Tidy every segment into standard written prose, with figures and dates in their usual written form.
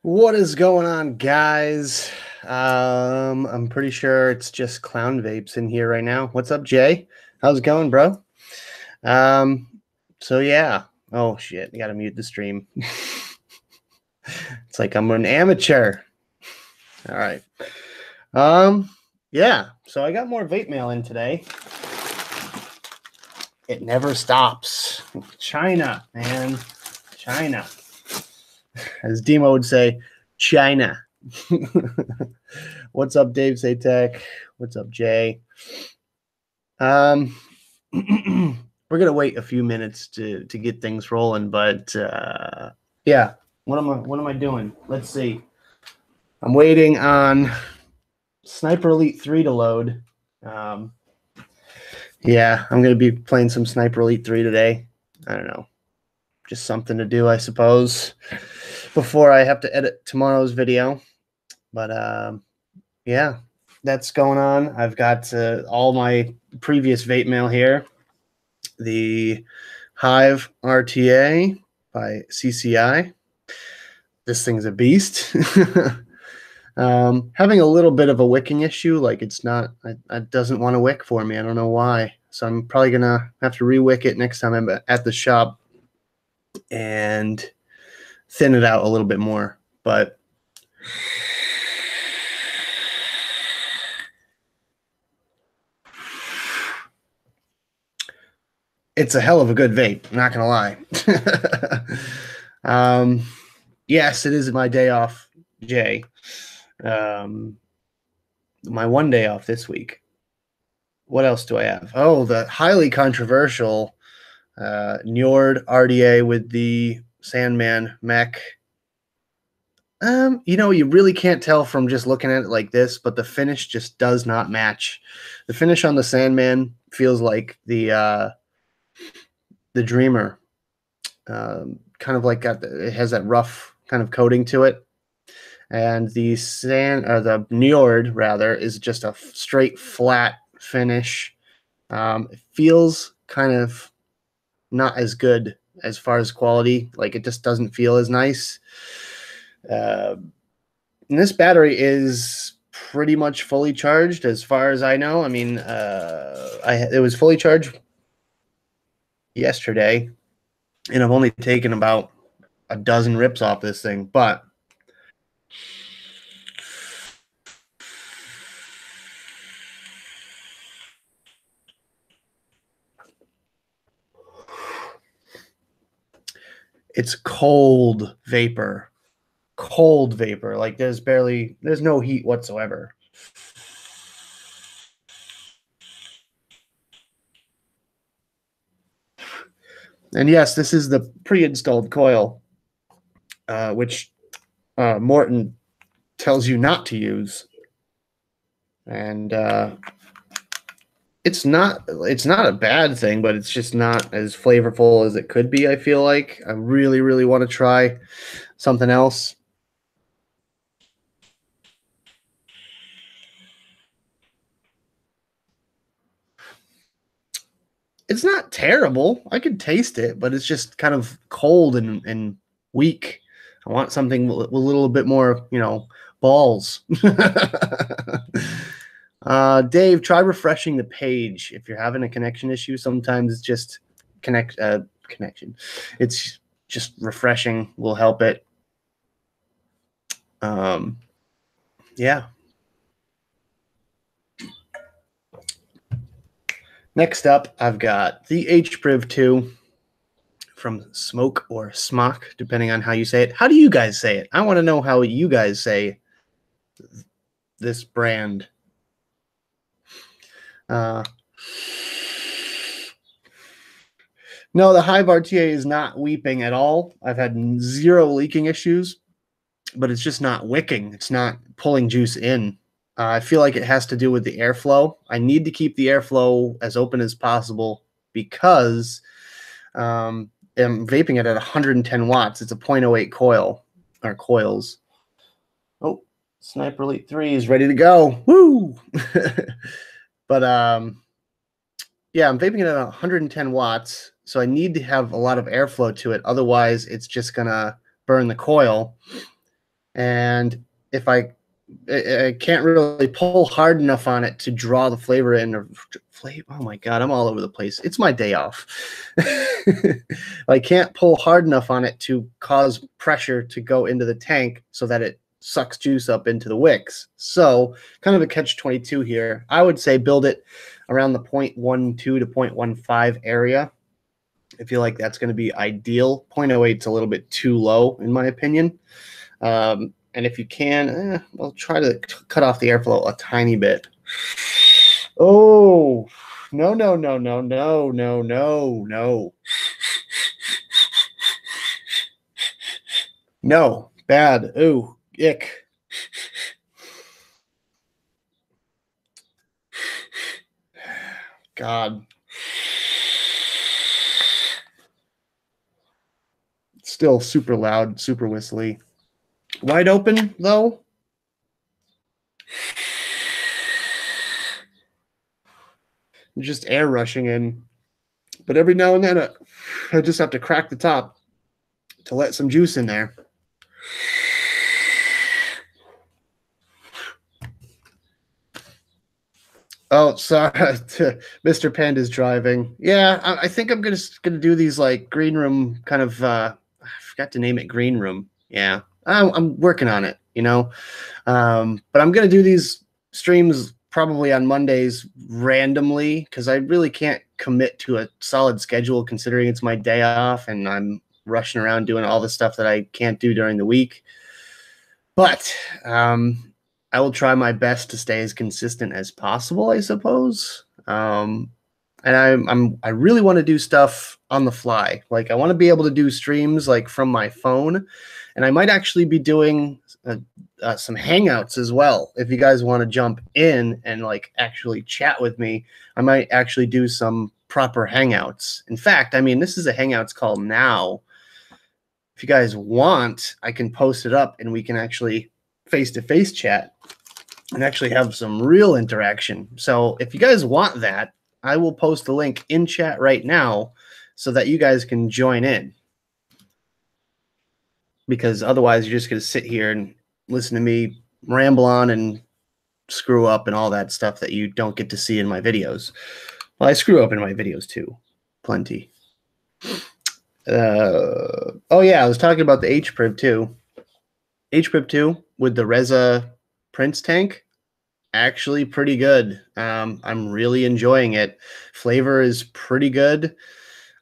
What is going on, guys? I'm pretty sure it's just Clown Vapes in here right now. What's up, Jay? How's it going, bro? Um, so yeah. Oh shit, I gotta mute the stream. It's like I'm an amateur. All right. Um, yeah. So I got more vape mail in today. It never stops. China, man. China. As Demo would say, China. What's up, Dave Tech? What's up, Jay? We're gonna wait a few minutes to get things rolling, but yeah. What am I doing? Let's see. I'm waiting on Sniper Elite 3 to load. Yeah, I'm gonna be playing some Sniper Elite 3 today. I don't know. Just something to do, I suppose, before I have to edit tomorrow's video. But yeah, that's going on. I've got all my previous vape mail here. The Hive RTA by CCI. This thing's a beast. Having a little bit of a wicking issue, like it doesn't want to wick for me. I don't know why. So I'm probably gonna have to re-wick it next time I'm at the shop and thin it out a little bit more. But it's a hell of a good vape. I'm not gonna lie. Yes, it is my day off, Jay. My one day off this week. What else do I have? Oh, the highly controversial Njord RDA with the Sandman mech. You really can't tell from just looking at it like this, but the finish just does not match. The finish on the Sandman feels like the Dreamer. Kind of like it has that rough kind of coating to it. And the Njord rather is just a straight flat finish. It feels kind of not as good as far as quality. Like it just doesn't feel as nice. And this battery is pretty much fully charged as far as I know. I mean, it was fully charged yesterday, and I've only taken about a dozen rips off this thing, but it's cold vapor. Like there's no heat whatsoever. And yes, this is the pre-installed coil, which Morton tells you not to use. And it's not a bad thing, but it's just not as flavorful as it could be, I feel like. I really, really want to try something else. It's not terrible. I could taste it, but it's just kind of cold and weak. I want something with a little bit more, balls. Dave, try refreshing the page. If you're having a connection issue, sometimes it's just connection. It's just refreshing will help it. Yeah. Next up, I've got the HPriv 2 from Smoke or Smock, depending on how you say it. How do you guys say it? I want to know how you guys say this brand. No, the Hive RTA is not weeping at all. I've had zero leaking issues, but it's just not wicking. It's not pulling juice in. I feel like it has to do with the airflow. I need to keep the airflow as open as possible because I'm vaping it at 110 watts. It's a 0.08 coil or coils. Oh, Sniper Elite 3 is ready to go. Woo! But yeah, I'm vaping it at 110 watts, so I need to have a lot of airflow to it. Otherwise, it's just gonna burn the coil. And if I can't really pull hard enough on it to draw the flavor in. Oh my God, I'm all over the place. It's my day off. I can't pull hard enough on it to cause pressure to go into the tank so that it sucks juice up into the wicks. So kind of a catch-22 here. I would say build it around the 0.12 to 0.15 area. I feel like that's going to be ideal. 0.08 is a little bit too low, in my opinion. And if you can, I'll try to cut off the airflow a tiny bit. Oh, no, no, no, no, no, no, no, no. No, bad. Ooh, ick. God. Still super loud, super whistly. Wide open, though. Just air rushing in. But every now and then, I just have to crack the top to let some juice in there. Oh, sorry. Mr. Panda's driving. Yeah, I think I'm gonna do these like green room kind of. I forgot to name it green room. Yeah, I'm working on it. But I'm gonna do these streams probably on Mondays randomly because I really can't commit to a solid schedule considering it's my day off and I'm rushing around doing all the stuff that I can't do during the week. But I will try my best to stay as consistent as possible, I suppose. And I really want to do stuff on the fly. Like I want to be able to do streams like from my phone, and I might actually be doing some hangouts as well. If you guys want to jump in and like actually chat with me, I might actually do some proper hangouts. In fact, I mean, this is a hangouts call now. If you guys want, I can post it up and we can actually face-to-face chat and actually have some real interaction. So if you guys want that, I will post the link in chat right now so that you guys can join in. Because otherwise you're just going to sit here and listen to me ramble on and screw up and all that stuff that you don't get to see in my videos. Well, I screw up in my videos too. Plenty. Oh yeah, I was talking about the HPRIV too. HPRIV 2 with the Reza Prince tank, actually pretty good. I'm really enjoying it. Flavor is pretty good.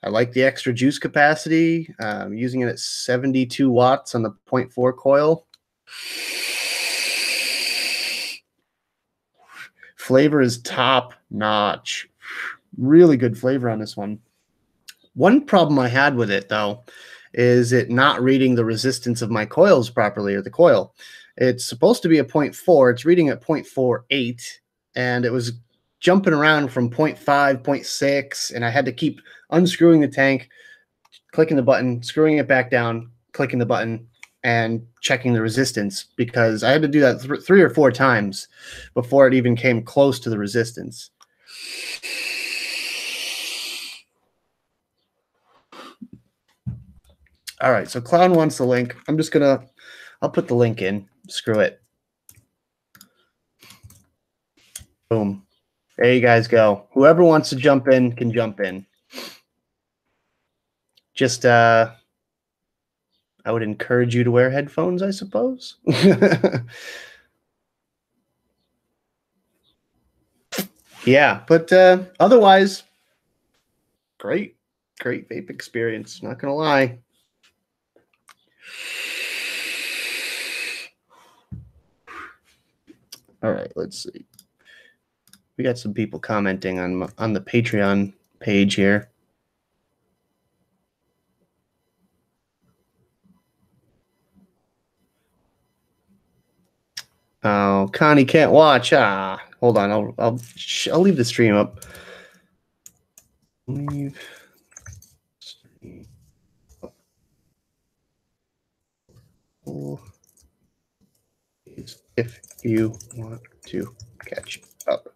I like the extra juice capacity. I'm using it at 72 watts on the 0.4 coil. Flavor is top notch. Really good flavor on this one. One problem I had with it, though, is it not reading the resistance of my coils properly, or the coil. It's supposed to be a 0.4. It's reading at 0.48, and it was jumping around from 0.5, 0.6, and I had to keep unscrewing the tank, clicking the button, screwing it back down, clicking the button, and checking the resistance because I had to do that 3 or 4 times before it even came close to the resistance. All right, so Clown wants the link. I'll put the link in. Screw it. Boom. There you guys go. Whoever wants to jump in can jump in. Just, I would encourage you to wear headphones, I suppose. Yeah, but otherwise, great vape experience. Not gonna lie. All right, let's see. We got some people commenting on the Patreon page here. Oh, Connie can't watch. Hold on. I'll leave the stream up. Leave stream up. If you want to catch up.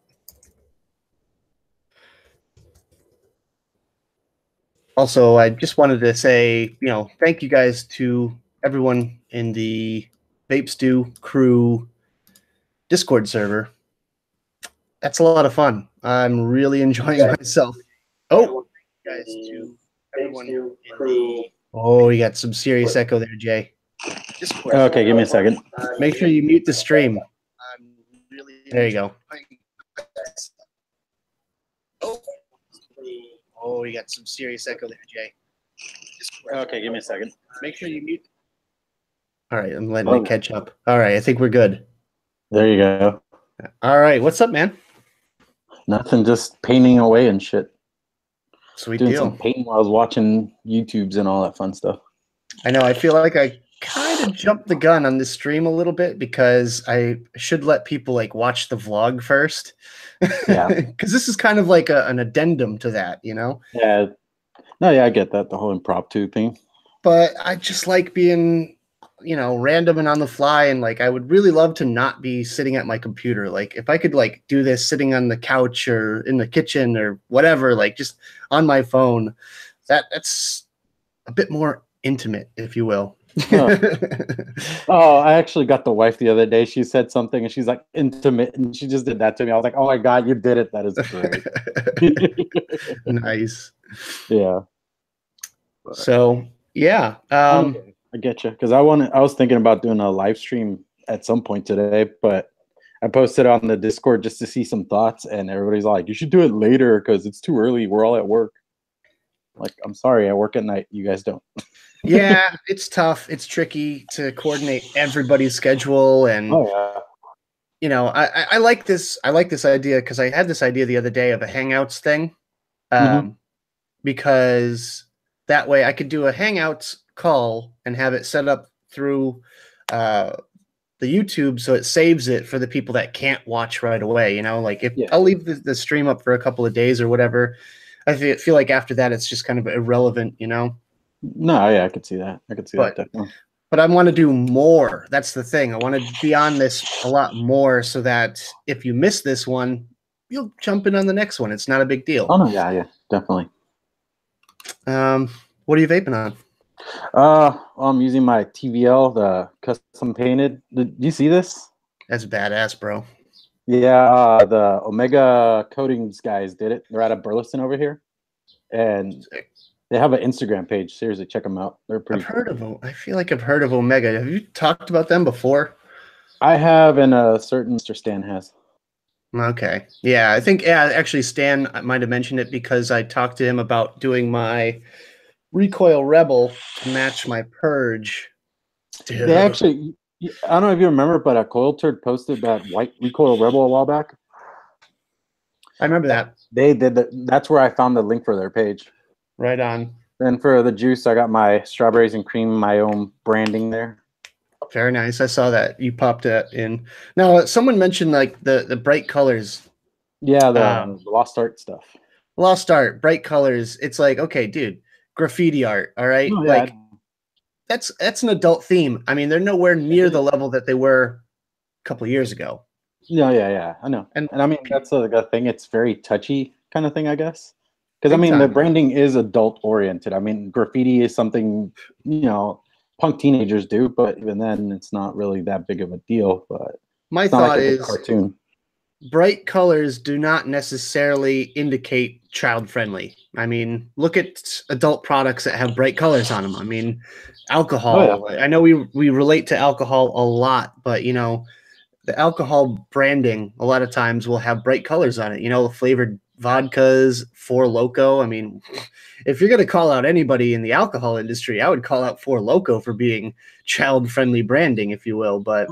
Also, I just wanted to say, thank you guys to everyone in the Vape Stew Crew Discord server. That's a lot of fun. I'm really enjoying myself. Oh, guys, to everyone in the... Oh, you got some serious echo there, Jay. Discord. Okay, give me a second. Make sure you mute the stream. There you go. Oh, you got some serious echo there, Jay. Okay, give me a second. Make sure you mute. All right, I'm letting it catch up. All right, I think we're good. There you go. All right, what's up, man? Nothing, just painting away and shit. Sweet Doing deal. some painting while I was watching YouTubes and all that fun stuff. I know. I feel like I kind of jumped the gun on this stream a little bit because I should let people like watch the vlog first. Yeah. Because this is kind of like an addendum to that, you know? Yeah. No, yeah, I get that, the whole impromptu thing. But I just like being, you know, random and on the fly, and like I would really love to not be sitting at my computer. Like if I could like do this sitting on the couch or in the kitchen or whatever, like just on my phone, that's a bit more intimate, if you will. Oh, I actually got the wife the other day. She said something and she's like intimate, and she just did that to me. I was like, oh my God, you did it. That is great. Nice. Yeah. So yeah. Okay. I get you. Because I was thinking about doing a live stream at some point today, but I posted on the Discord just to see some thoughts, and everybody's like, you should do it later because it's too early. We're all at work. Like, I'm sorry, I work at night. You guys don't. Yeah, it's tough. It's tricky to coordinate everybody's schedule, and you know, I like this. I like this idea because I had this idea the other day of a Hangouts thing, because that way I could do a Hangouts call and have it set up through the YouTube, so it saves it for the people that can't watch right away. You know, like if I'll leave the stream up for a couple of days or whatever, I feel like after that it's just kind of irrelevant. You know. No, yeah, I could see that. I could see that definitely. But I want to do more. That's the thing. I want to be on this a lot more so that if you miss this one, you'll jump in on the next one. It's not a big deal. Oh no, yeah, definitely. What are you vaping on? I'm using my TVL, the custom painted. Did you see this? That's badass, bro. Yeah, the Omega Coatings guys did it. They're out of Burleson over here, and they have an Instagram page. Seriously, check them out. They're pretty. I've heard of them. I feel like I've heard of Omega. Have you talked about them before? I have, and a certain Mr. Stan has. Okay. Yeah, I think actually Stan might have mentioned it because I talked to him about doing my Recoil Rebel to match my Purge. Dude. They actually, I don't know if you remember, but a Coil Turd posted that white Recoil Rebel a while back. I remember that. They did that. That's where I found the link for their page. Right on. Then for the juice, I got my strawberries and cream, my own branding there. Very nice. I saw that you popped that in. Now, someone mentioned like the bright colors. Yeah, the Lost Art stuff. Lost Art, bright colors. It's like, okay, dude, graffiti art. All right, oh, yeah. Like that's an adult theme. I mean, they're nowhere near the level that they were a couple of years ago. Yeah. I know, and I mean that's a thing. It's very touchy kind of thing, I guess. Because I mean, the branding is adult oriented. I mean, graffiti is something, you know, punk teenagers do, but even then, it's not really that big of a deal. But my thought is, cartoon. Bright colors do not necessarily indicate child friendly. I mean, look at adult products that have bright colors on them. I mean, alcohol. Oh, yeah. I know we relate to alcohol a lot, but you know, the alcohol branding a lot of times will have bright colors on it. You know, flavored vodkas, Four Loko. I mean, if you're going to call out anybody in the alcohol industry, I would call out Four Loko for being child-friendly branding, if you will. But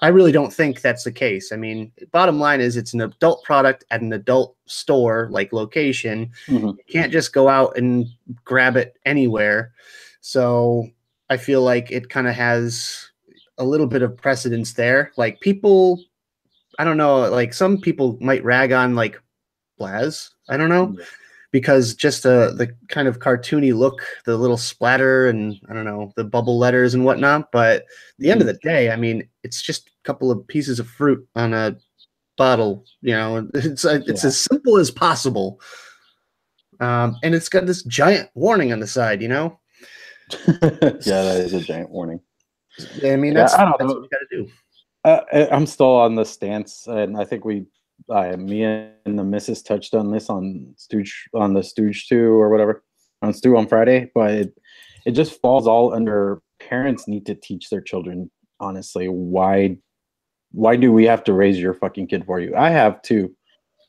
I really don't think that's the case. I mean, bottom line is it's an adult product at an adult store like location. You can't just go out and grab it anywhere. So I feel like it kind of has a little bit of precedence there. Like people, I don't know, like some people might rag on like Blaz, I don't know, because just the kind of cartoony look, the little splatter and I don't know, the bubble letters and whatnot. But at the end of the day, I mean, it's just a couple of pieces of fruit on a bottle, you know, it's as simple as possible. And it's got this giant warning on the side, you know? Yeah, that is a giant warning. I mean, Yeah, I don't that's what know. you got to do. I'm still on the stance, and I think me and the missus touched on this on the Stooge 2 or whatever on Stew on Friday, but it just falls all under parents need to teach their children. Honestly, why do we have to raise your fucking kid for you? I have too,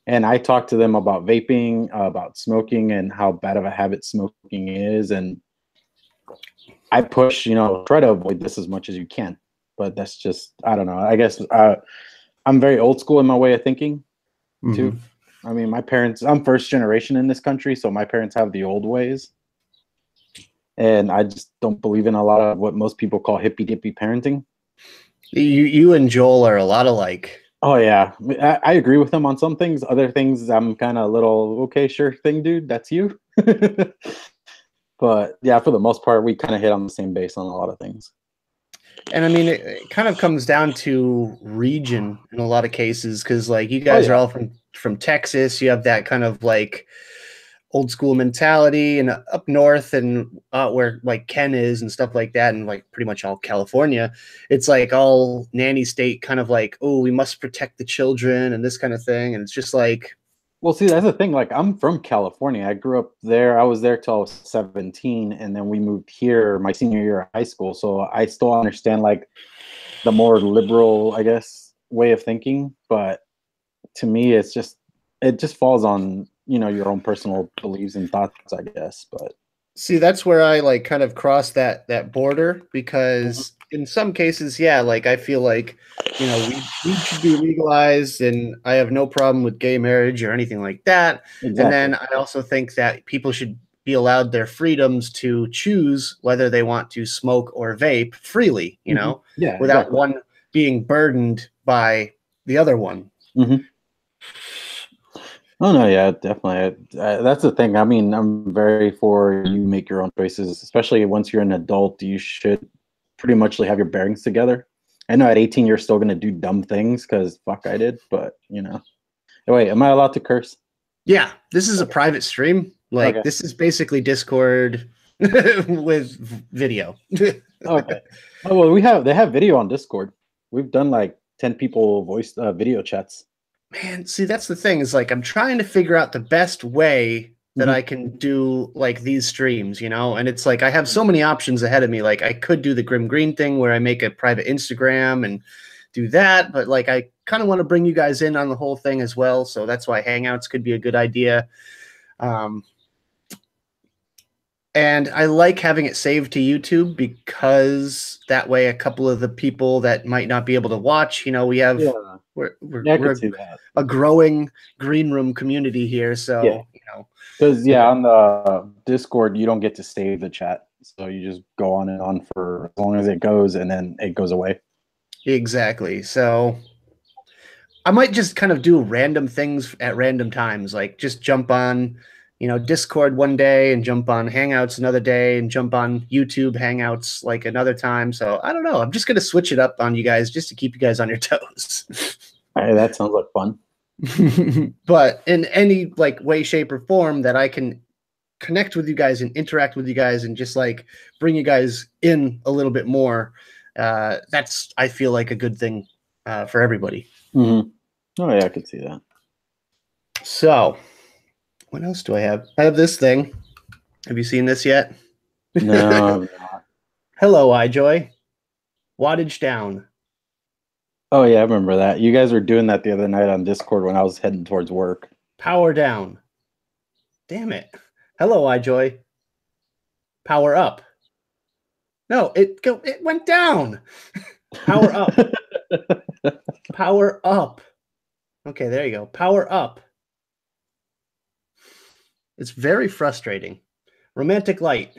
and I talk to them about vaping, about smoking, and how bad of a habit smoking is, and I push, try to avoid this as much as you can. But that's just, I don't know. I guess I'm very old school in my way of thinking too. Mm-hmm. I mean, I'm first generation in this country, so my parents have the old ways. And I just don't believe in a lot of what most people call hippy dippy parenting. You and Joel are a lot alike. Oh, yeah. I agree with them on some things. Other things, I'm kind of a little, okay, sure thing, dude. That's you. But yeah, for the most part, we kind of hit on the same base on a lot of things. And I mean, it kind of comes down to region in a lot of cases because, like, you Oh, guys are yeah. all from Texas. You have that kind of like old school mentality, and up north and where like Ken is and stuff like that, and like pretty much all California, it's like all nanny state kind of like, oh, we must protect the children and this kind of thing, and it's just like, Well, see, that's the thing. Like, I'm from California. I grew up there. I was there till I was 17, and then we moved here my senior year of high school. So I still understand like the more liberal, I guess, way of thinking. But to me, it just falls on your own personal beliefs and thoughts, I guess. But see, that's where I like kind of cross that border Mhm. because in some cases, yeah, like I feel like, weed should be legalized, and I have no problem with gay marriage or anything like that. And Exactly. then I also think that people should be allowed their freedoms to choose whether they want to smoke or vape freely, Yeah, without exactly. one being burdened by the other one. hmm Oh no, yeah, definitely. That's the thing. I mean, I'm very for you make your own choices, especially once you're an adult. You should pretty much have your bearings together. I know at 18 you're still gonna do dumb things because fuck I did, but Wait, am I allowed to curse? Yeah, this is a Okay. private stream. Like, Okay. this is basically Discord with video. Okay. Oh well, they have video on Discord. We've done like 10 people voice video chats. Man, see, that's the thing is like I'm trying to figure out the best way that hmm I can do like these streams, and it's like I have so many options ahead of me. Like I could do the Grim Green thing where I make a private Instagram and do that, but like I kind of want to bring you guys in on the whole thing as well. So that's why Hangouts could be a good idea. Um, and I like having it saved to YouTube because that way a couple of the people that might not be able to watch, we have Yeah. we're Yeah, I could we're see that. a growing green room community here, Yeah. so Because on the Discord you don't get to save the chat. So you just go on and on for as long as it goes and then it goes away. exactly. So I might just kind of do random things at random times, like just jump on, Discord one day and jump on Hangouts another day and jump on YouTube Hangouts like another time. So I don't know. I'm just gonna switch it up on you guys just to keep you guys on your toes. Hey, that sounds like fun. But in any like way, shape, or form that I can connect with you guys and interact with you guys and just like bring you guys in a little bit more, that's I feel like a good thing for everybody. hmm Oh yeah, I could see that. So what else do I have? I have this thing. Have you seen this yet? No. Hello, iJoy. Wattage down. Oh yeah, I remember that. You guys were doing that the other night on Discord when I was heading towards work. Power down. Damn it. Hello, iJoy. Power up. No, it went down. Power up. Power up. Okay, there you go. Power up. It's very frustrating. Romantic light.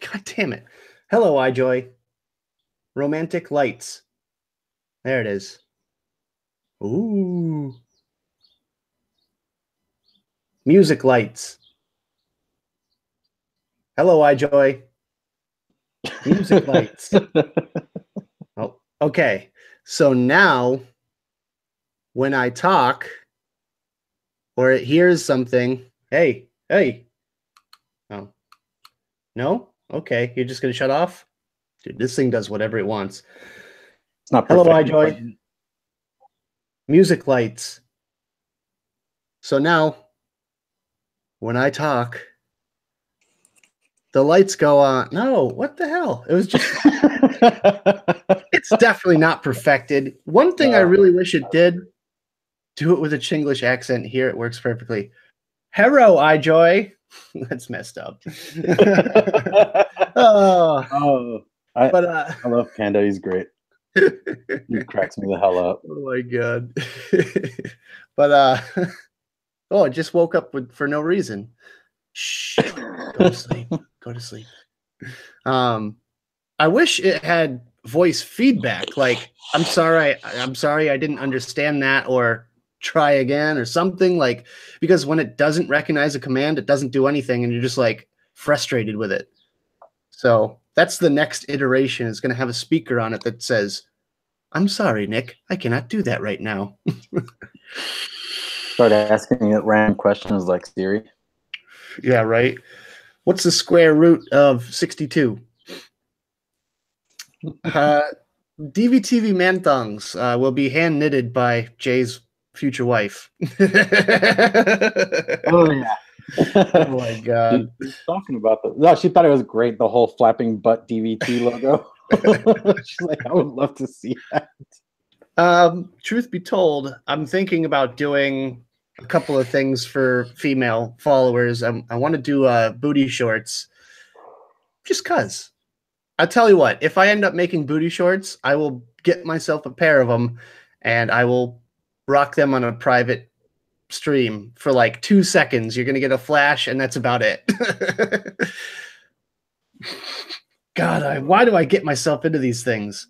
God damn it. Hello, iJoy. Romantic lights. There it is. Ooh. Music lights. Hello, iJoy. Music lights. Oh, okay. So now when I talk or it hears something, hey. Oh. No? Okay, you're just gonna shut off? Dude, this thing does whatever it wants. It's not Hello, perfect. iJoy. Music lights. So now, when I talk, the lights go on. No, what the hell? It was just. It's definitely not perfected. One thing I really wish it did, do it with a Chinglish accent. Here it works perfectly. Hello, iJoy. That's messed up. Oh, But I love Panda. He's great. He cracks me the hell up. oh my god. But oh, I just woke up for no reason. Shh. Go to sleep. Go to sleep. I wish it had voice feedback. Like, I'm sorry, I didn't understand that, or try again or something, like, because when it doesn't recognize a command, it doesn't do anything and you're just like frustrated with it. So that's the next iteration, is going to have a speaker on it that says, I'm sorry, Nick, I cannot do that right now. Start asking it random questions like Siri. Yeah, right. What's the square root of 62? DVTV man thongs will be hand knitted by Jay's future wife. Oh yeah. Oh my god. She's talking about the. No, she thought it was great. The whole flapping butt DVT logo. She's like, I would love to see that. Truth be told, I'm thinking about doing a couple of things for female followers. I want to do booty shorts, just cause. I'll tell you what, if I end up making booty shorts, I will get myself a pair of them and I will rock them on a private stream for like 2 seconds. You're going to get a flash and that's about it. God, why do I get myself into these things?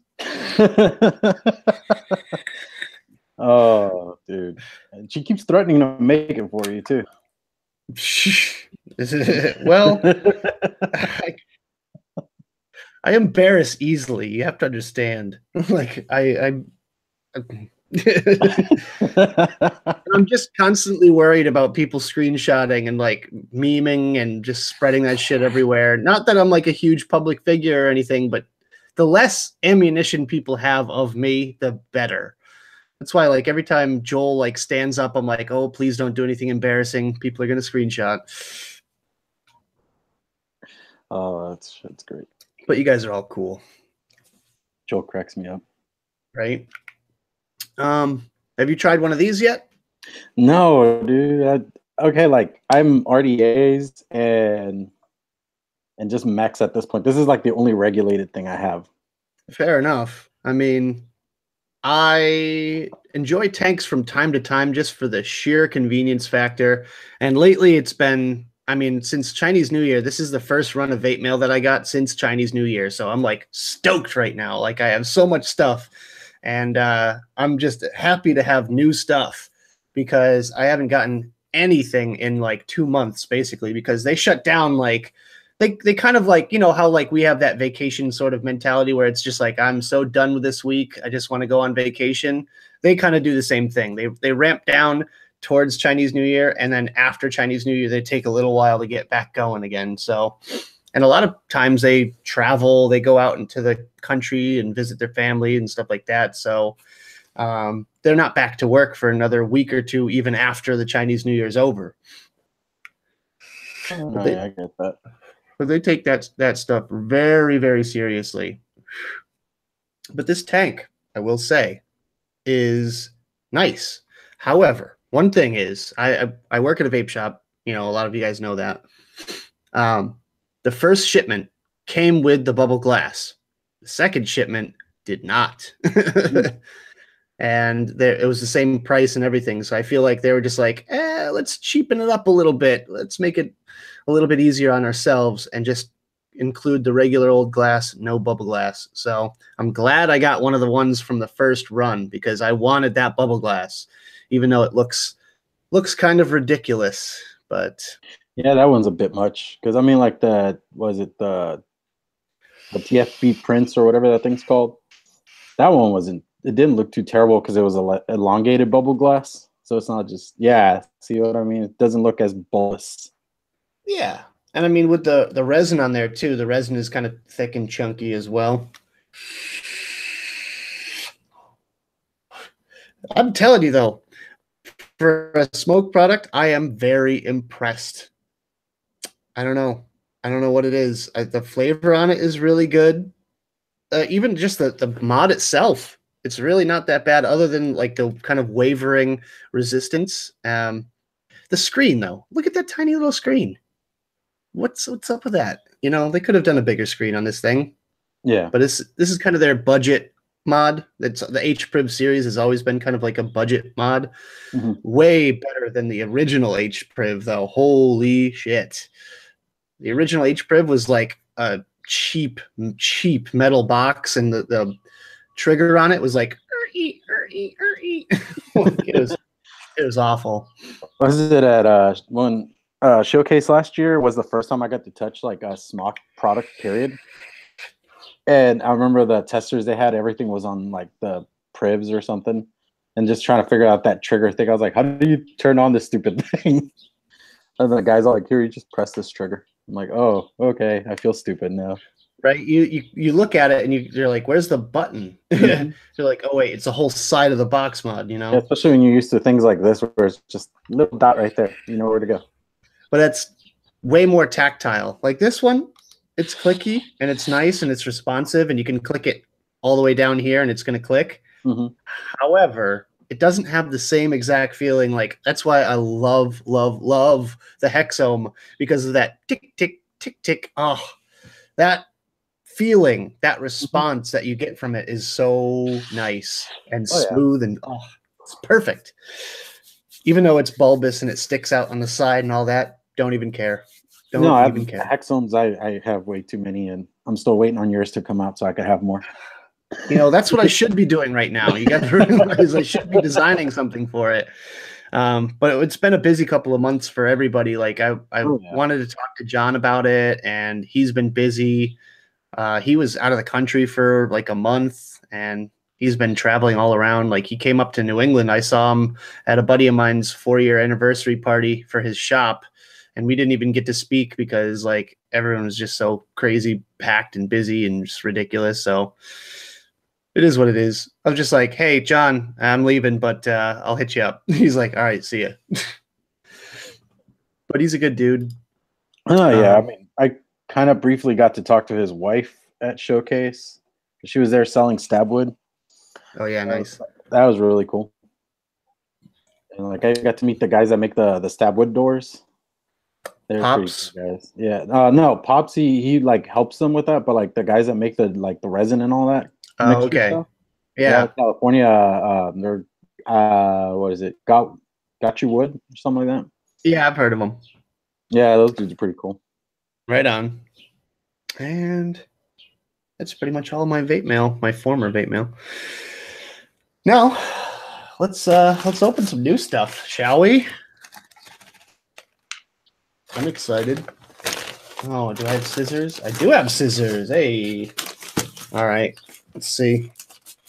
Oh, dude. And she keeps threatening to make it for you, too. Well, I embarrass easily. You have to understand. Like I'm just constantly worried about people screenshotting and like memeing and just spreading that shit everywhere. Not that I'm like a huge public figure or anything, but the less ammunition people have of me, the better. That's why, like, every time Joel like stands up, I'm like, oh, please don't do anything embarrassing. People are gonna screenshot. Oh, that's great. But you guys are all cool. Joel cracks me up. Right? Have you tried one of these yet? No, dude. Okay, like I'm RDAs and just Max at this point. This is like the only regulated thing I have. Fair enough. I mean, I enjoy tanks from time to time just for the sheer convenience factor. And lately it's been, I mean, since Chinese New Year, this is the first run of vape mail that I got since Chinese New Year. So I'm like stoked right now. Like I have so much stuff. And I'm just happy to have new stuff because I haven't gotten anything in like 2 months, basically, because they shut down like they kind of like, you know, how like we have that vacation sort of mentality where it's just like, I'm so done with this week, I just want to go on vacation. They kind of do the same thing. They ramp down towards Chinese New Year, and then after Chinese New Year, they take a little while to get back going again. So, and a lot of times they travel, they go out into the country and visit their family and stuff like that. So they're not back to work for another week or two, even after the Chinese New Year is over. Oh, yeah, I get that. But they take that stuff very, very seriously. But this tank, I will say, is nice. However, one thing is, I work at a vape shop. You know, a lot of you guys know that. The first shipment came with the bubble glass. The second shipment did not. And it was the same price and everything. So I feel like they were just like, let's cheapen it up a little bit. Let's make it a little bit easier on ourselves and just include the regular old glass, no bubble glass. So I'm glad I got one of the ones from the first run because I wanted that bubble glass, even though it looks kind of ridiculous. But yeah, that one's a bit much because I mean, like the TFB Prince or whatever that thing's called. That one wasn't. It didn't look too terrible because it was a elongated bubble glass. So it's not just, yeah, see what I mean? It doesn't look as bulbous. yeah, And I mean, with the resin on there too, the resin is kind of thick and chunky as well. I'm telling you though, for a smoke product, I am very impressed. I don't know. I don't know what it is. The flavor on it is really good. Even just the mod itself, it's really not that bad, other than like the kind of wavering resistance. The screen though, look at that tiny little screen. What's up with that? You know, they could have done a bigger screen on this thing, Yeah. but this is kind of their budget mod. That's the H-Prib series has always been kind of like a budget mod. Mm-hmm. Way better than the original H-Prib though. Holy shit. The original H-Prib was like a cheap metal box, and the trigger on it was like it was awful. Was it at one showcase last year? Was the first time I got to touch like a smock product, period. And I remember the testers they had, everything was on like the privs or something, and just trying to figure out that trigger thing. I was like, how do you turn on this stupid thing? And the guys are like, here, you just press this trigger. I'm like, oh, okay. I feel stupid now. Right? You look at it and you're like, where's the button? Mm-hmm. You're like, oh wait, it's the whole side of the box mod, you know? Yeah, especially when you're used to things like this where it's just a little dot right there. You know where to go. But that's way more tactile. Like this one, it's clicky and it's nice and it's responsive, and you can click it all the way down here and it's going to click. Mm-hmm. However, it doesn't have the same exact feeling. Like that's why I love the Hexome, because of that tick tick tick tick. Oh, that feeling, that response that you get from it is so nice and smooth, and oh, it's perfect. Even though it's bulbous and it sticks out on the side and all that, don't even care. Don't even care. Hexomes, I have way too many, and I'm still waiting on yours to come out so I could have more. You know, that's what I should be doing right now. You got to realize I should be designing something for it. But it's been a busy couple of months for everybody. Like I wanted to talk to John about it, and he's been busy. He was out of the country for like a month, and he's been traveling all around. Like he came up to New England. I saw him at a buddy of mine's 4-year anniversary party for his shop, and we didn't even get to speak because like everyone was just so crazy packed and busy and just ridiculous. So it is what it is. I was just like, hey, John, I'm leaving, but I'll hit you up. He's like, all right, see ya. But he's a good dude. Oh, yeah. I mean, I kind of briefly got to talk to his wife at Showcase. She was there selling stabwood. Oh, yeah, nice. That was really cool. And like I got to meet the guys that make the stabwood doors. They're Pops, pretty cool guys. Yeah. No, Pops, he like helps them with that, but like the guys that make the resin and all that. Oh, okay. Stuff, yeah. California, they're what is it? Got You Wood or something like that. Yeah, I've heard of them. Yeah, those dudes are pretty cool. Right on. And that's pretty much all my vape mail, my former vape mail. Now, let's open some new stuff, shall we? I'm excited. Oh, do I have scissors? I do have scissors. Hey. All right. Let's see.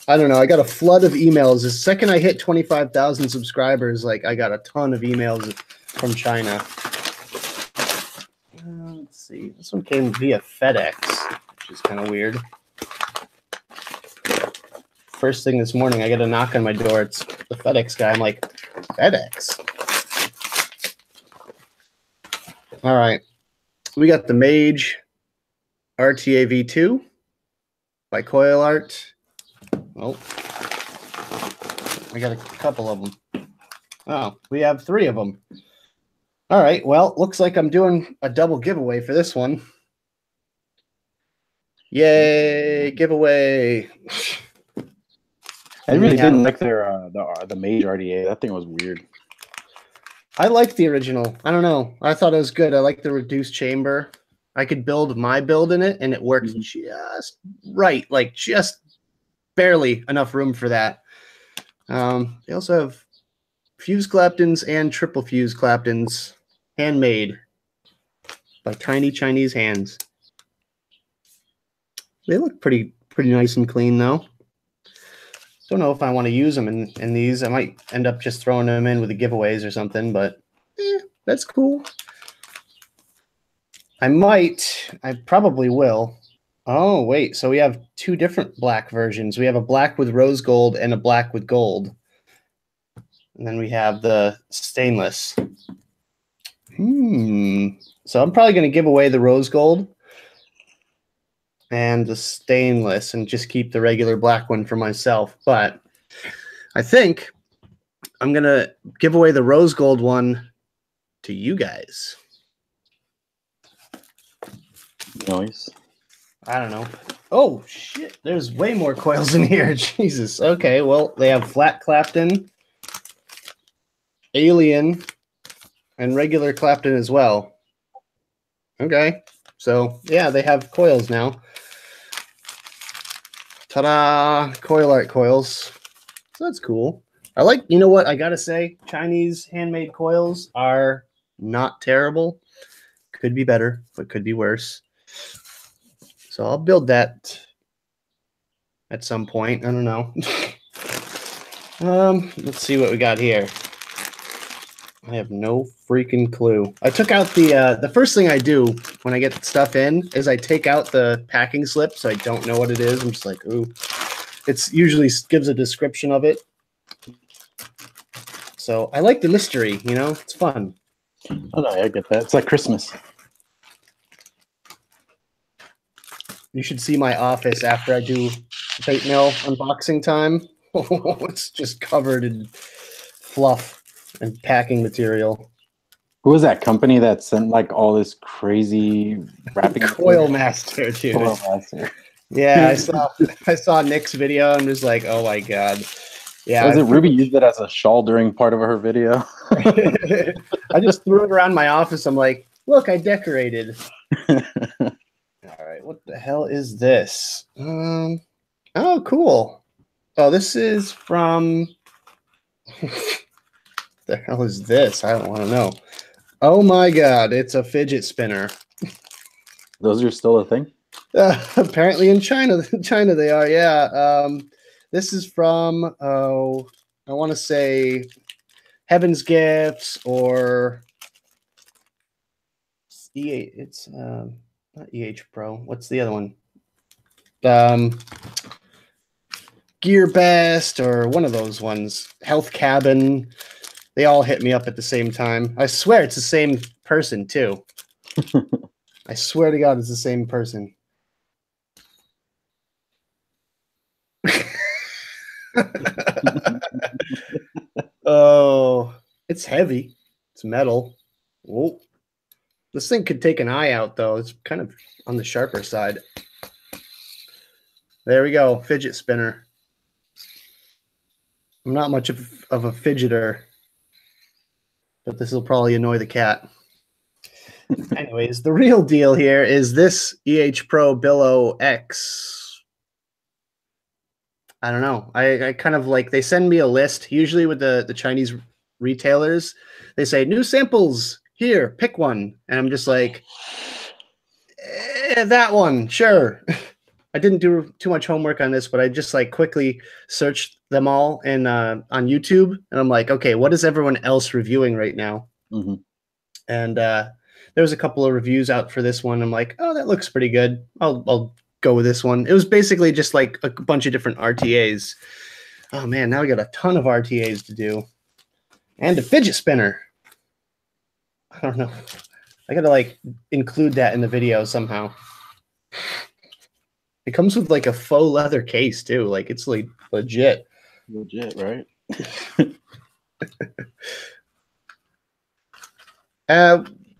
I don't know. I got a flood of emails. The second I hit 25,000 subscribers, like I got a ton of emails from China. Let's see. This one came via FedEx, which is kind of weird. First thing this morning, I get a knock on my door. It's the FedEx guy. I'm like, FedEx? All right. We got the Mage RTA V2 by Coil Art. Oh, I got a couple of them. Oh, we have 3 of them. All right. Well, looks like I'm doing a double giveaway for this one. Yay, giveaway. I really didn't like their the Mage RDA. That thing was weird. I like the original. I don't know. I thought it was good. I like the reduced chamber. I could build my build in it, and it works just right, like just barely enough room for that. They also have fuse Claptons and triple fuse Claptons, handmade by tiny Chinese hands. They look pretty nice and clean, though. Don't know if I want to use them in these. I might end up just throwing them in with the giveaways or something, but that's cool. I might. I probably will. Oh, wait. So we have two different black versions. We have a black with rose gold and a black with gold. And then we have the stainless. So I'm probably going to give away the rose gold and the stainless and just keep the regular black one for myself. But I think I'm going to give away the rose gold one to you guys. Nice. I don't know. Oh, shit. There's way more coils in here. Jesus. Okay, well, they have flat Clapton, Alien, and regular Clapton as well. Okay. So, yeah, they have coils now. Ta-da! Coil art coils. So that's cool. I like, you know what? I got to say, Chinese handmade coils are not terrible. Could be better, but could be worse. So I'll build that at some point. I don't know. Let's see what we got here. I have no freaking clue. I took out the first thing I do when I get stuff in is I take out the packing slip, so I don't know what it is. I'm just like, ooh. It's usually gives a description of it. So I like the mystery, you know? It's fun. Oh, no, I get that. It's like Christmas. You should see my office after I do Vape Mail unboxing time. It's just covered in fluff and packing material. Who was that company that sent like all this crazy wrapping? Coil Master, dude. Coil Master. Yeah, I saw Nick's video. I'm just like, oh my god. Yeah. Was it Ruby used it as a shawl during part of her video? I just threw it around my office. I'm like, look, I decorated. All right, what the hell is this? Oh, cool. Oh, this is from. The hell is this? I don't want to know. Oh my god, it's a fidget spinner. Those are still a thing? Apparently in China they are. Yeah. This is from I want to say Heaven's Gifts or it's not EH Pro. What's the other one? Gear Best or one of those ones. Health Cabin. They all hit me up at the same time. I swear it's the same person too. I swear to God it's the same person. Oh, it's heavy. It's metal. Whoa. This thing could take an eye out, though. It's kind of on the sharper side. There we go. Fidget spinner. I'm not much of a fidgeter, but this will probably annoy the cat. Anyways, the real deal here is this EH Pro Billow X. I don't know. I kind of like, they send me a list, usually with the Chinese retailers. They say, new samples, here, pick one. And I'm just like, that one, sure. I didn't do too much homework on this, but I just like quickly searched them all and on YouTube. And I'm like, okay, what is everyone else reviewing right now? Mm-hmm. And there was a couple of reviews out for this one. I'm like, oh, that looks pretty good. I'll go with this one. It was basically just like a bunch of different RTAs. Oh man, now we got a ton of RTAs to do. And a fidget spinner. I don't know. I gotta like include that in the video somehow. It comes with like a faux leather case too. Like it's like legit. Legit, right?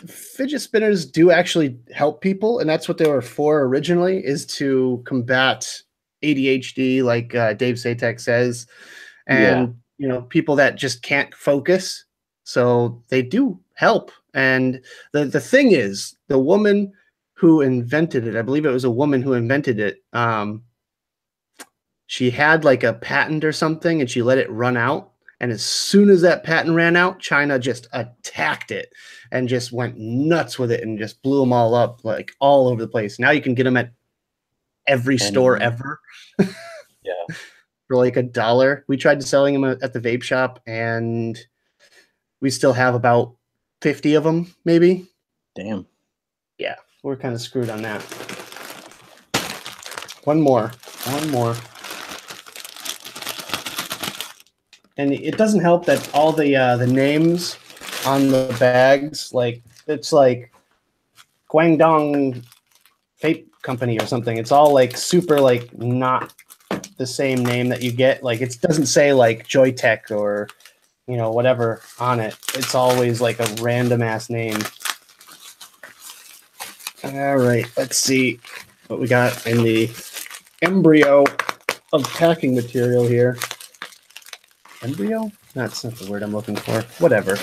Fidget spinners do actually help people, and that's what they were for originally, is to combat ADHD, like Dave Satek says, and you know, people that just can't focus. So they do help. And the thing is, the woman who invented it, I believe it was a woman who invented it. She had like a patent or something, and she let it run out. And as soon as that patent ran out, China just attacked it and just went nuts with it and just blew them all up, like all over the place. Now you can get them at every store ever. Yeah. For like $1. We tried selling them at the vape shop, and we still have about 50 of them, maybe. Damn. Yeah. we're kind of screwed on that. One more. And it doesn't help that all the names on the bags, like it's like Guangdong Vape Company or something. It's all like super like not the same name that you get. Like it doesn't say like Joytech or whatever on it. It's always like a random ass name. All right, let's see what we got in the embryo of packing material here. Embryo? That's not the word I'm looking for. Whatever.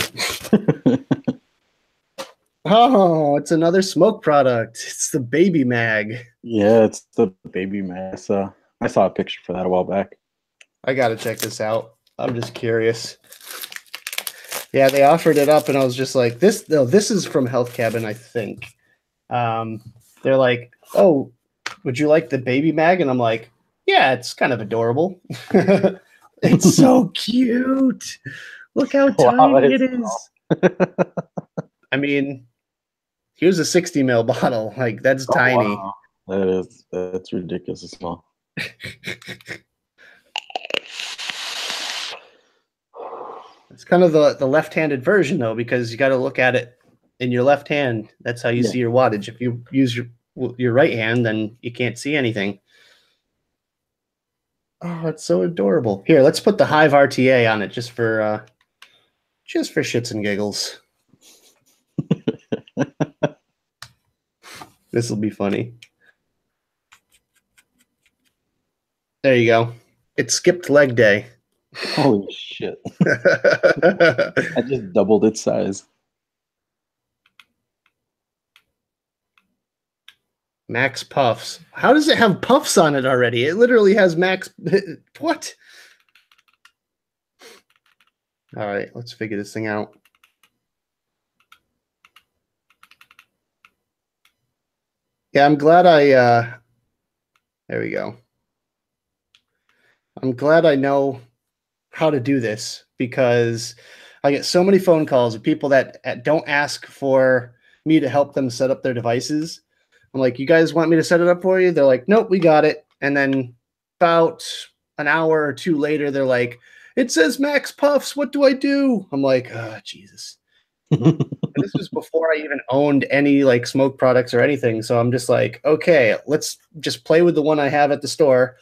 Oh, it's another smoke product. It's the Baby Mag. Yeah, it's the Baby Mag. I saw a picture for that a while back. I got to check this out. I'm just curious. Yeah, they offered it up, and I was just like, this is from Health Cabin, I think. They're like, oh, would you like the Baby Mag? And I'm like, yeah, it's kind of adorable. It's so cute. Look how tiny it is. I mean, here's a 60 ml bottle. Like, that's tiny. Wow. That's ridiculously small. It's kind of the left-handed version, though, because you got to look at it in your left hand. That's how you see your wattage. If you use your right hand, then you can't see anything. Oh, it's so adorable. Here, let's put the Hive RTA on it just for shits and giggles. This will be funny. There you go. It skipped leg day. Holy shit. I just doubled its size. Max Puffs. How does it have puffs on it already? It literally has max. What? All right, let's figure this thing out. Yeah, I'm glad there we go. I'm glad I know how to do this because I get so many phone calls of people that don't ask for me to help them set up their devices. I'm like, you guys want me to set it up for you? They're like, nope, we got it. And then about an hour or two later, they're like, it says Max Puffs. What do I do? I'm like, oh, Jesus. This was before I even owned any like smoke products or anything. So I'm just like, okay, let's just play with the one I have at the store,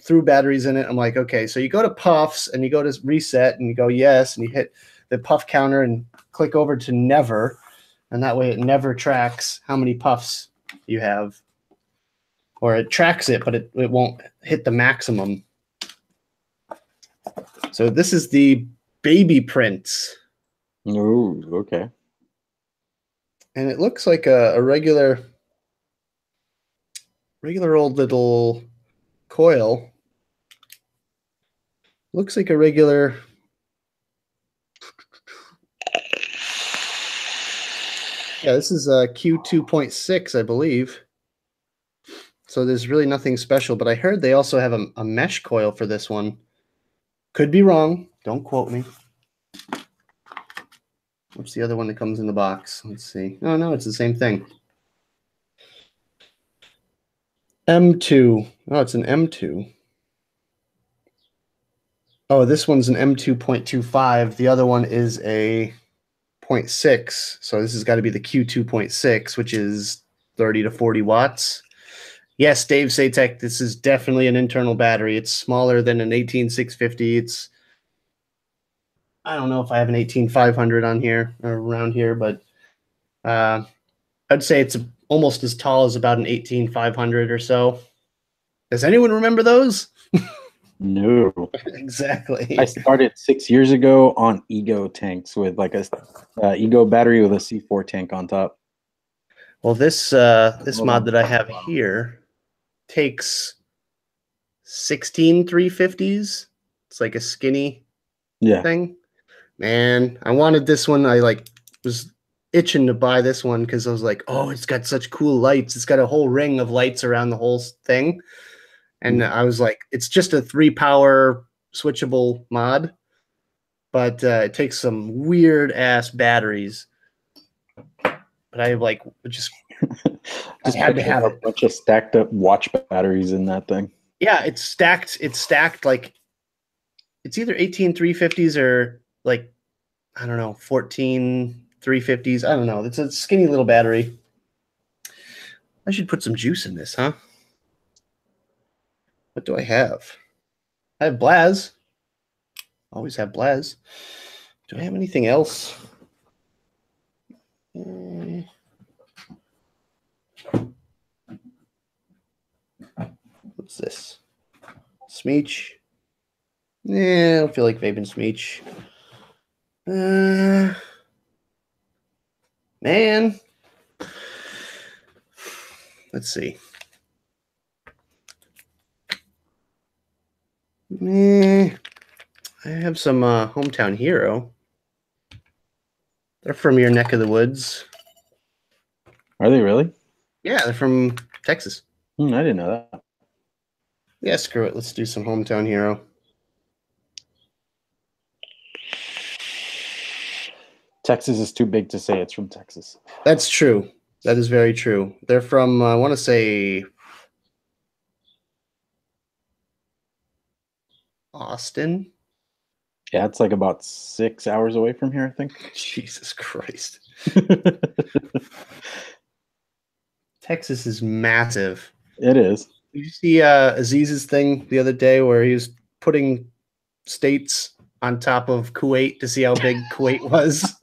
threw batteries in it. I'm like, okay, so you go to Puffs and you go to reset and you go yes, and you hit the puff counter and click over to never. And that way it never tracks how many puffs you have, or it tracks it, but it won't hit the maximum. So this is the Baby Prince. Oh, okay. And it looks like a regular old little coil. Looks like a regular. Yeah, this is a Q2.6, I believe. So there's really nothing special, but I heard they also have a mesh coil for this one. Could be wrong. Don't quote me. What's the other one that comes in the box? Let's see. Oh, no, it's the same thing. M2. Oh, it's an M2. Oh, this one's an M2.25. The other one is a 0.6. So this has got to be the Q2.6, which is 30 to 40 watts. Yes, Dave Satek, this is definitely an internal battery. It's smaller than an 18650. I don't know if I have an 18500 on here or around here, but I'd say it's almost as tall as about an 18500 or so. Does anyone remember those? No. Exactly. I started 6 years ago on Ego tanks with like a Ego battery with a C4 tank on top. Well, this mod that I have here takes 16 350s. It's like a skinny thing. Man, I wanted this one. I like was itching to buy this one because I was like, oh, it's got such cool lights. It's got a whole ring of lights around the whole thing. And I was like, it's just a 3-power switchable mod, but it takes some weird ass batteries. But I like just Just had to have a it. bunch of stacked up watch batteries in that thing. Yeah, it's stacked like it's either 18 350s or like I don't know, 14 350s. I don't know. It's a skinny little battery. I should put some juice in this, huh? What do I have? I have Blaz. Always have Blaz. Do I have anything else? What's this? Smeech. I don't feel like vaping Smeech. Man. Let's see. I have some Hometown Hero. They're from your neck of the woods. Are they really? Yeah, they're from Texas. I didn't know that. Yeah, screw it. Let's do some Hometown Hero. Texas is too big to say it's from Texas. That's true. That is very true. They're from, I want to say, Austin. Yeah, it's like about 6 hours away from here, I think. Jesus Christ. Texas is massive. It is. Did you see Aziz's thing the other day where he was putting states on top of Kuwait to see how big Kuwait was?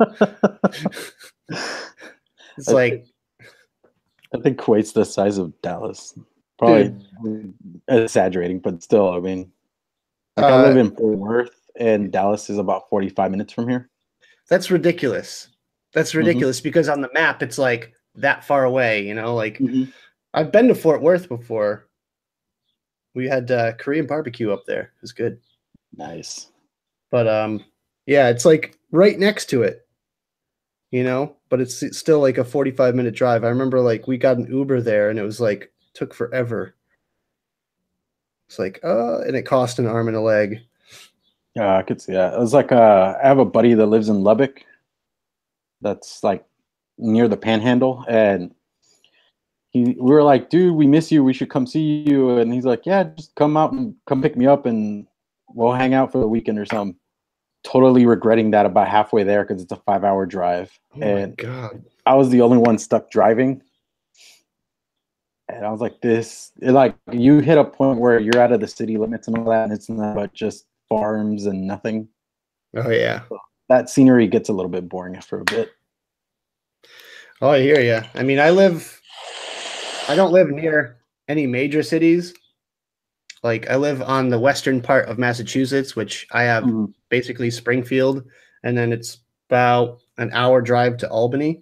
It's I think Kuwait's the size of Dallas. Probably exaggerating, but still, I mean, like I live in Fort Worth, and Dallas is about 45 minutes from here. That's ridiculous. That's ridiculous because on the map it's like that far away, you know, like I've been to Fort Worth before. We had Korean barbecue up there. It was good. Nice. But yeah, it's like right next to it, you know, but it's still like a 45-minute drive. I remember like we got an Uber there and it was like took forever. It's like, and it cost an arm and a leg. Yeah, I could see that. It was like I have a buddy that lives in Lubbock that's like near the Panhandle, and we were like, dude, we miss you. We should come see you. And he's like, yeah, just come out and come pick me up and we'll hang out for the weekend or something. Totally regretting that about halfway there because it's a 5-hour drive. Oh my God. I was the only one stuck driving. And I was like, you hit a point where you're out of the city limits and all that, and it's not but just farms and nothing. Oh, yeah. So that scenery gets a little bit boring after a bit. Oh, I hear you. I mean, I don't live near any major cities. Like, I live on the western part of Massachusetts, which I have basically Springfield, and then it's about an hour drive to Albany.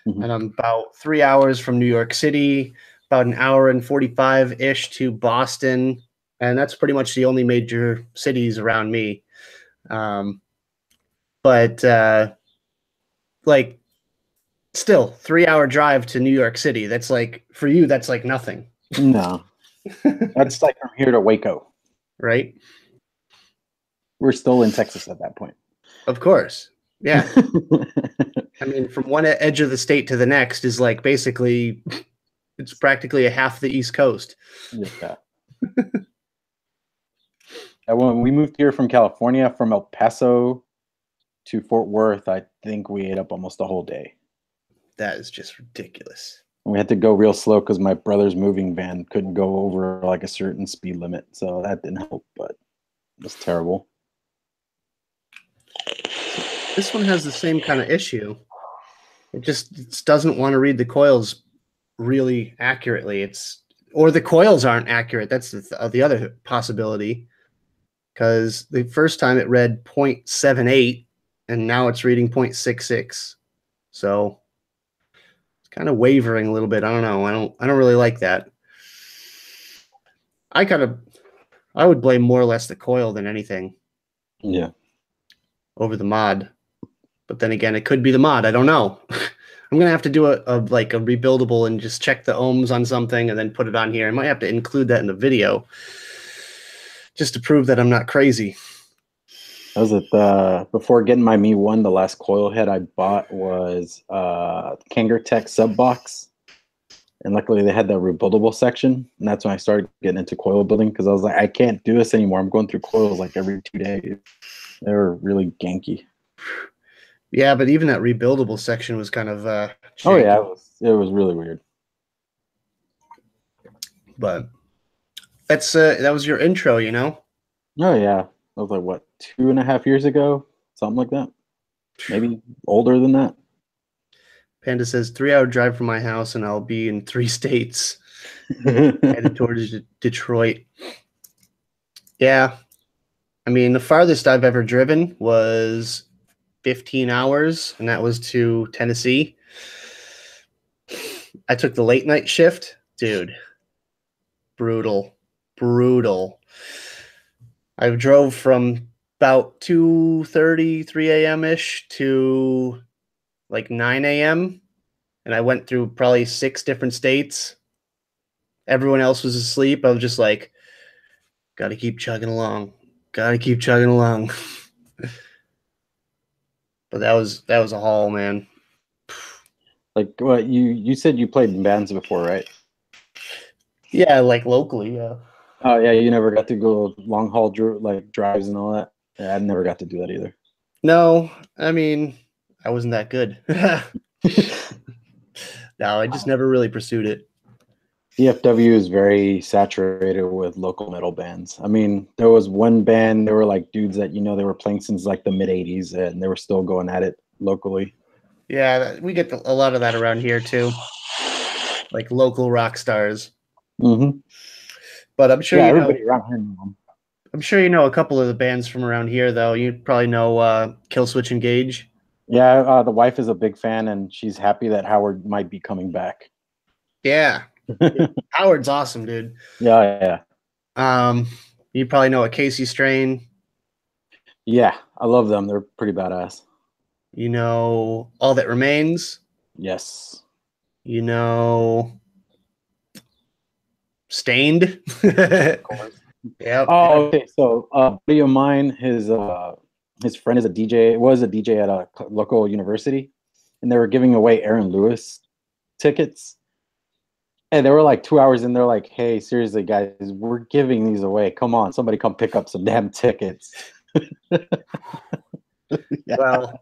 And I'm about 3 hours from New York City, about an hour and 45-ish to Boston. And that's pretty much the only major cities around me. But like, still 3-hour drive to New York City. That's like, for you, that's like nothing. No. That's like from here to Waco. Right? We're still in Texas at that point. Of course. Yeah. I mean, from one edge of the state to the next is like basically, it's practically a half the East Coast. Yeah. When we moved here from California, from El Paso to Fort Worth, I think we ate up almost a whole day. That is just ridiculous. And we had to go real slow because my brother's moving van couldn't go over like a certain speed limit. So that didn't help, but it was terrible. This one has the same kind of issue. It just doesn't want to read the coils really accurately. Or the coils aren't accurate. That's the other possibility. Because the first time it read 0.78 and now it's reading 0.66. So it's kind of wavering a little bit. I don't know. I don't really like that. I would blame more or less the coil than anything. Yeah. Over the mod. But then again, it could be the mod. I don't know. I'm going to have to do a rebuildable and just check the ohms on something and then put it on here. I might have to include that in the video just to prove that I'm not crazy. That was it. Before getting my Mi 1, the last coil head I bought was Kangaroo Tech sub box. And luckily they had that rebuildable section, and that's when I started getting into coil building because I was like, I can't do this anymore. I'm going through coils like every 2 days. They were really ganky. Yeah, but even that rebuildable section was kind of Oh yeah, janky. it was really weird. But that was your intro, you know? Oh yeah, that was like what 2.5 years ago, something like that. Maybe older than that. Panda says 3 hour drive from my house, and I'll be in 3 states, headed towards Detroit. Yeah, I mean the farthest I've ever driven was 15 hours, and that was to Tennessee. I took the late night shift, dude. Brutal, brutal. I drove from about 2:30, 3 a.m. ish to like 9 a.m. and I went through probably 6 different states. Everyone else was asleep. I was just like, gotta keep chugging along. Gotta keep chugging along. But that was a haul, man. Like what you said you played in bands before, right? Yeah, like locally, yeah. Oh yeah, you never got to go long haul like drives and all that. Yeah, I never got to do that either. No, I mean, I wasn't that good. No, I just never really pursued it. DFW is very saturated with local metal bands. I mean, there was one band, they were like dudes that they were playing since like the mid 80s and they were still going at it locally. Yeah, we get a lot of that around here too, like local rock stars. Mm-hmm. But I'm sure Yeah, you know. everybody around here knew them. I'm sure you know a couple of the bands from around here, though. You probably know Killswitch Engage. Yeah, the wife is a big fan and she's happy that Howard might be coming back. Yeah, Howard's awesome, dude. Yeah. Um, you probably know a Casey Strain. Yeah, I love them. They're pretty badass. You know All That Remains. Yes. You know Stained. Of course. Yep. Oh, okay. So, a buddy of mine, his friend is a DJ. Was a DJ at a local university, and they were giving away Aaron Lewis tickets. And they were like 2 hours in. They're like, "Hey, seriously, guys, we're giving these away. Come on, somebody come pick up some damn tickets." Yeah, Well,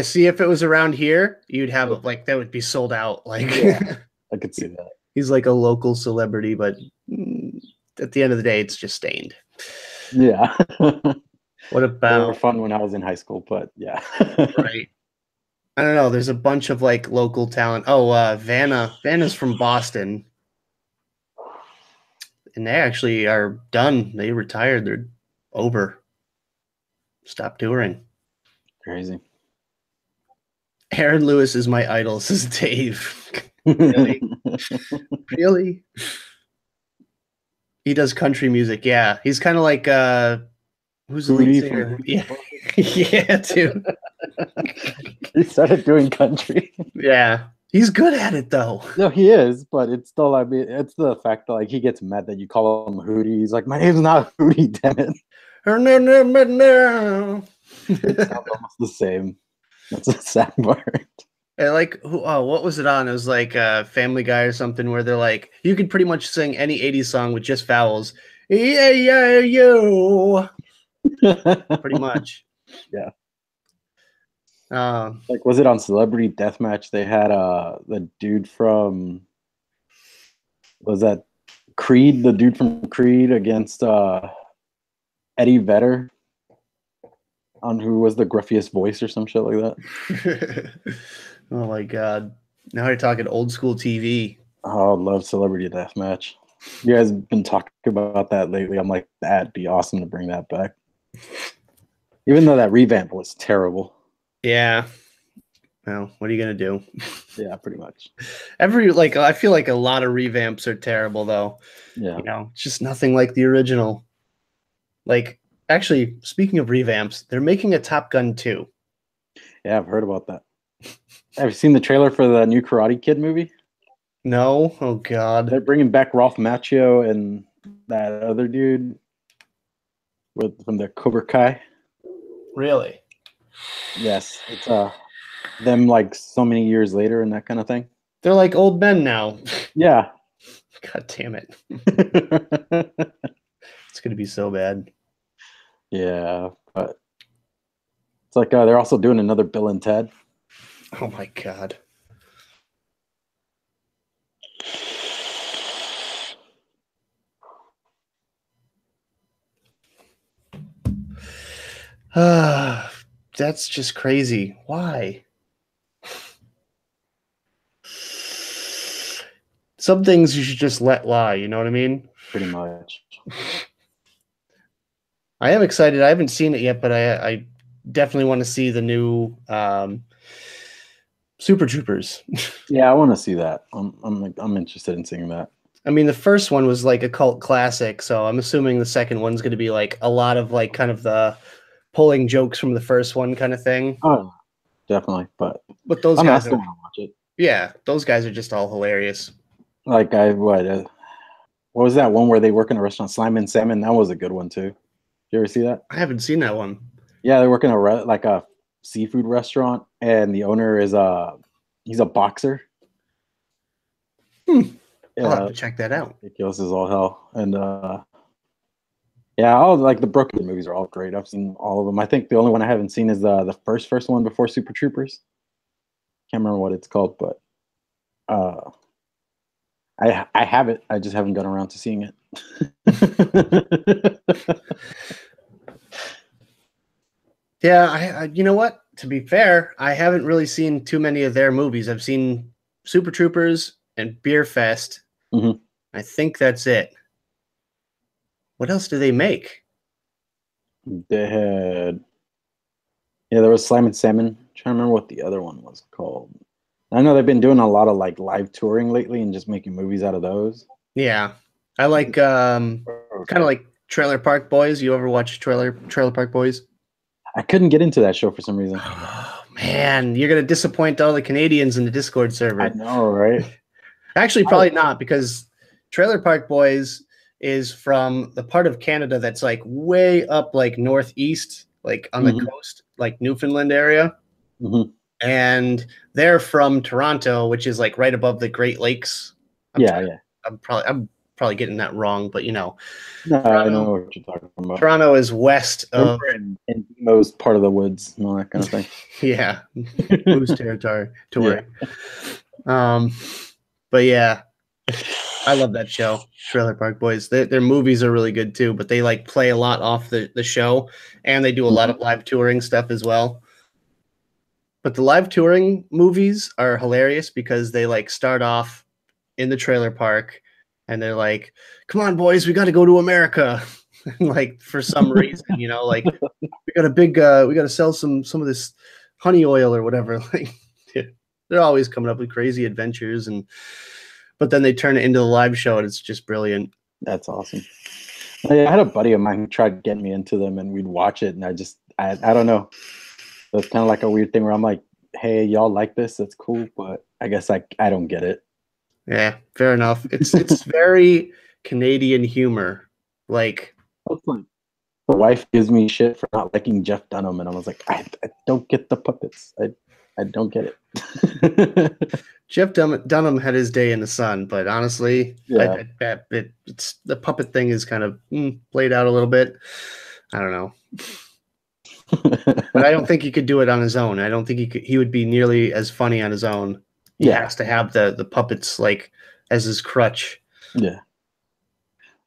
see if it was around here, you'd have like that would be sold out. Like, yeah, I could see that. he's like a local celebrity, but at the end of the day, it's just Stained. Yeah, What they were about fun when I was in high school, but yeah. right? I don't know. There's a bunch of like local talent. Oh, Vanna. Vanna's from Boston, and they actually are done. They retired. They're over. Stop touring. Crazy. Aaron Lewis is my idol, says Dave. Really? Really? He does country music. Yeah, he's kind of like who's the lead Hootie singer? from Yeah, yeah, dude. He started doing country. Yeah, he's good at it though. No, he is, but it's still, I mean, it's the fact that like he gets mad that you call him Hootie. He's like, my name's not Hootie, damn it. It sounds almost the same. That's a sad part. And like, what was it on? It was like Family Guy or something where they're like, you could pretty much sing any 80s song with just vowels. Yeah, yeah, yo. Pretty much. Yeah. Um, Like, was it on Celebrity Deathmatch? They had the dude from, was that Creed? The dude from Creed against Eddie Vedder on who was the gruffiest voice or some shit like that. oh my God. Now you're talking old school TV. Oh, I love Celebrity Deathmatch. You guys have been talking about that lately. I'm like, that'd be awesome to bring that back. Even though that revamp was terrible. Yeah. Well, what are you gonna do? Yeah, pretty much. I feel like a lot of revamps are terrible though. Yeah. You know, it's just nothing like the original. Like, actually, speaking of revamps, they're making a Top Gun 2. Yeah, I've heard about that. Have you seen the trailer for the new Karate Kid movie? No? Oh God. They're bringing back Ralph Macchio and that other dude from the Cobra Kai. Really? Yes, it's them like so many years later and that kind of thing. They're like old men now. Yeah. God damn it. It's gonna be so bad. Yeah, but it's like they're also doing another Bill and Ted. Oh my god. That's just crazy. Why? Some things you should just let lie, you know what I mean? Pretty much. I am excited. I haven't seen it yet, but I definitely want to see the new Super Troopers. Yeah, I want to see that. I'm interested in seeing that. I mean, the first one was like a cult classic, so I'm assuming the second one's going to be like a lot of like kind of the pulling jokes from the first one kind of thing. Oh, definitely. But But those I mean, I guys still are, want to watch it. yeah, those guys are just all hilarious. Like what was that one where they work in a restaurant? Slime and Salmon. That was a good one too. You ever see that? I haven't seen that one. Yeah, they work in like a seafood restaurant, and the owner is he's a boxer. Hmm. I'll have Yeah, to check that out. ridiculous as all hell. And yeah, all like the Brooklyn movies are all great. I've seen all of them. I think the only one I haven't seen is the first one before Super Troopers. Can't remember what it's called, but uh, I have it. I just haven't gone around to seeing it. Yeah, you know what? To be fair, I haven't really seen too many of their movies. I've seen Super Troopers and Beer Fest. Mhm. I think that's it. What else do they make? They had there was Slime and Salmon. I'm trying to remember what the other one was called. I know they've been doing a lot of like live touring lately and just making movies out of those. Yeah. I like kind of like Trailer Park Boys. You ever watch Trailer Park Boys? I couldn't get into that show for some reason. Oh, man, you're gonna disappoint all the Canadians in the Discord I server. know, right? Actually, probably not, because Trailer Park Boys is from the part of Canada that's like way up like northeast, like on the Mhm, coast, like Newfoundland area. mhm. And they're from Toronto, which is like right above the Great Lakes. Yeah, yeah. I'm probably getting that wrong, but you know, No, I know Toronto what you're talking about. Toronto is west Remember of in Demo's part of the woods and all that kind of thing. yeah, Moose territory Yeah. touring. Um, but yeah, I love that show, Trailer Park Boys. Their movies are really good too, but they like play a lot off the show, and they do a lot Mhm. of live touring stuff as well. But the live touring movies are hilarious because they like start off in the trailer park and they're like, "Come on, boys, we got to go to America." Like for some reason, you know, like we got a big we got to sell some of this honey oil or whatever. Like they're always coming up with crazy adventures, and but then they turn it into a live show and it's just brilliant. That's awesome. Yeah, I had a buddy of mine who tried getting me into them, and we'd watch it, and I don't know. It's kind of like a weird thing where I'm like, hey, y'all like this? That's cool, but I guess I don't get it. Yeah, fair enough. It's very Canadian humor. Like The wife gives me shit for not liking Jeff Dunham, and I was like, I don't get the puppets. I don't get it. Jeff Dunham had his day in the sun, but honestly, Yeah. it's the puppet thing is kind of played out a little bit. I don't know, but I don't think he could do it on his own. I don't think he would be nearly as funny on his own. He Yeah. has to have the puppets like as his crutch. Yeah.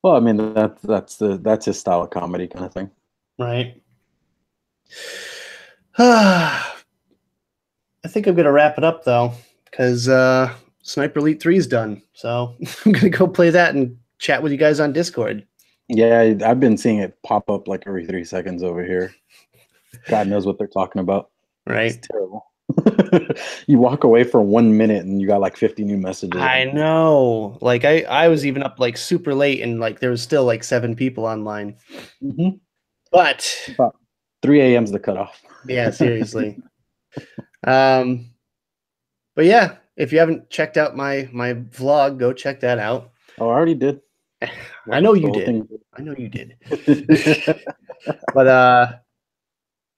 Well, I mean that's his style of comedy kind of thing. Right. I think I'm gonna wrap it up though, because Sniper Elite 3 is done. So I'm gonna go play that and chat with you guys on Discord. Yeah, I've been seeing it pop up like every 3 seconds over here. God knows what they're talking about. Right. It's terrible. You walk away for 1 minute and you got like 50 new messages. I know. Like I was even up like super late and like there was still like 7 people online. Mm-hmm. But About 3 a.m. is the cutoff. yeah, seriously. But yeah, if you haven't checked out my vlog, go check that out. Oh, I already did. I know you did. I know you did. But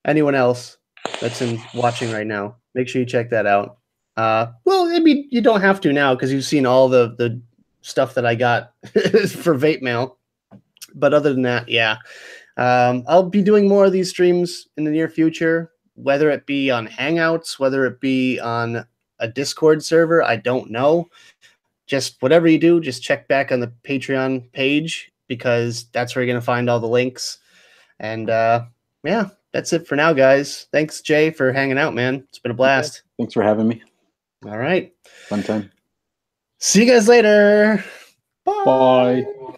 anyone else that's in watching right now, make sure you check that out. Well, I mean, you don't have to now because you've seen all the stuff that I got for Vape Mail. But other than that, yeah. I'll be doing more of these streams in the near future, whether it be on Hangouts, whether it be on a Discord server. I don't know. Just whatever you do, just check back on the Patreon page because that's where you're going to find all the links. And yeah, that's it for now, guys. Thanks, Jay, for hanging out, man. It's been a blast. Thanks for having me. All right. Fun time. See you guys later. Bye. Bye.